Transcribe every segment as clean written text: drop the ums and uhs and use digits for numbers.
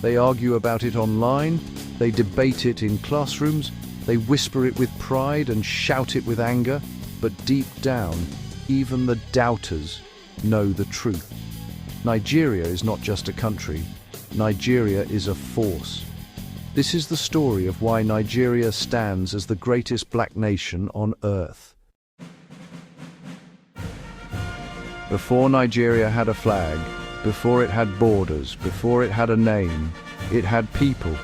They argue about it online, they debate it in classrooms, they whisper it with pride and shout it with anger, but deep down, even the doubters know the truth. Nigeria is not just a country, Nigeria is a force. This is the story of why Nigeria stands as the greatest black nation on earth. Before Nigeria had a flag, before it had borders, before it had a name, it had people,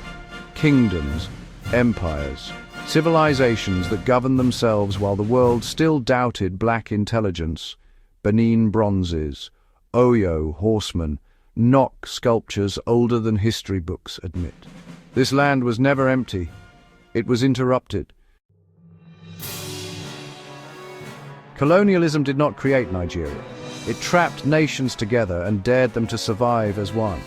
kingdoms, empires, civilizations that governed themselves while the world still doubted black intelligence. Benin bronzes, Oyo horsemen, Nok sculptures older than history books admit. This land was never empty. It was interrupted. Colonialism did not create Nigeria. It trapped nations together and dared them to survive as one.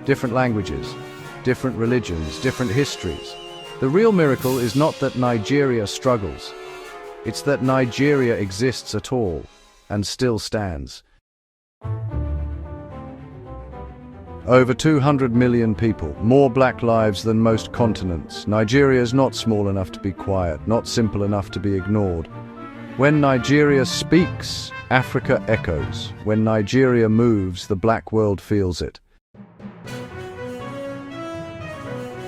Different languages, different religions, different histories. The real miracle is not that Nigeria struggles. It's that Nigeria exists at all and still stands. Over 200 million people, more black lives than most continents. Nigeria is not small enough to be quiet, not simple enough to be ignored. When Nigeria speaks, Africa echoes. When Nigeria moves, the black world feels it.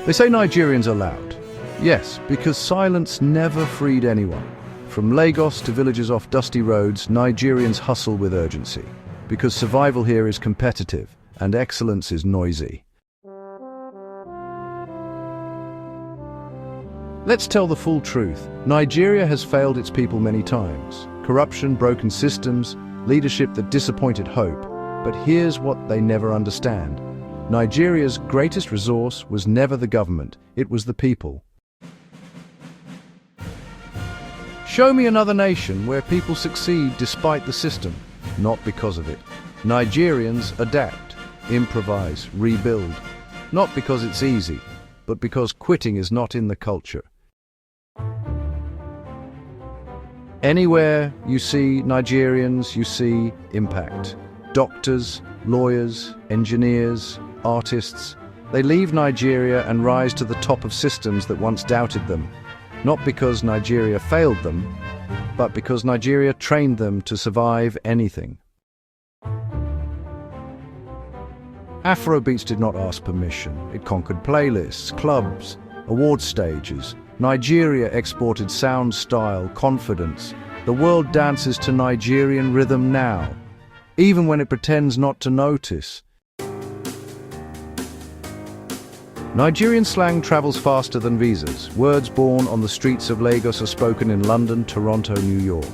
They say Nigerians are loud. Yes, because silence never freed anyone. From Lagos to villages off dusty roads, Nigerians hustle with urgency. Because survival here is competitive, and excellence is noisy. Let's tell the full truth. Nigeria has failed its people many times. Corruption, broken systems, leadership that disappointed hope. But here's what they never understand. Nigeria's greatest resource was never the government, it was the people. Show me another nation where people succeed despite the system, not because of it. Nigerians adapt, improvise, rebuild. Not because it's easy, but because quitting is not in the culture. Anywhere you see Nigerians, you see impact. Doctors, lawyers, engineers, artists, they leave Nigeria and rise to the top of systems that once doubted them. Not because Nigeria failed them, but because Nigeria trained them to survive anything. Afrobeats did not ask permission. It conquered playlists, clubs, award stages. Nigeria exported sound, style, confidence. The world dances to Nigerian rhythm now, even when it pretends not to notice. Nigerian slang travels faster than visas. Words born on the streets of Lagos are spoken in London, Toronto, New York.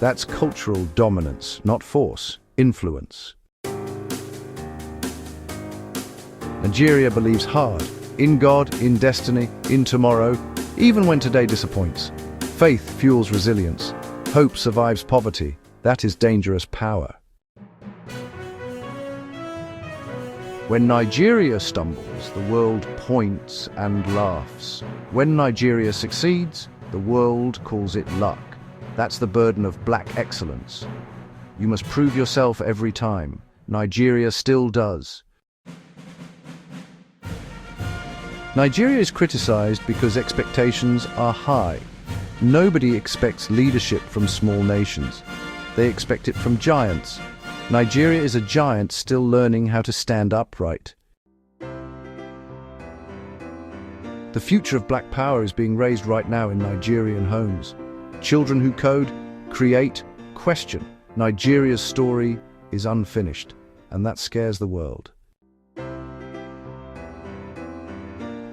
That's cultural dominance, not force, influence. Nigeria believes hard, in God, in destiny, in tomorrow, even when today disappoints. Faith fuels resilience. Hope survives poverty. That is dangerous power. When Nigeria stumbles, the world points and laughs. When Nigeria succeeds, the world calls it luck. That's the burden of black excellence. You must prove yourself every time. Nigeria still does. Nigeria is criticized because expectations are high. Nobody expects leadership from small nations. They expect it from giants. Nigeria is a giant still learning how to stand upright. The future of black power is being raised right now in Nigerian homes. Children who code, create, question. Nigeria's story is unfinished, and that scares the world.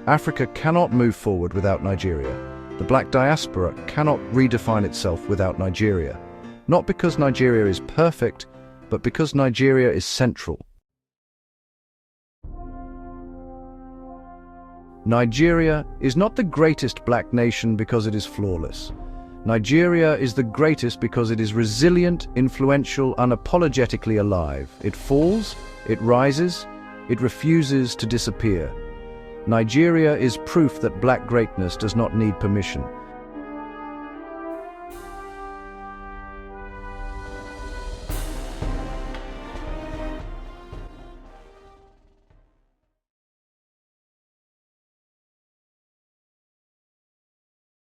Africa cannot move forward without Nigeria. The black diaspora cannot redefine itself without Nigeria. Not because Nigeria is perfect, but because Nigeria is central. Nigeria is not the greatest black nation because it is flawless. Nigeria is the greatest because it is resilient, influential, unapologetically alive. It falls, it rises, it refuses to disappear. Nigeria is proof that black greatness does not need permission.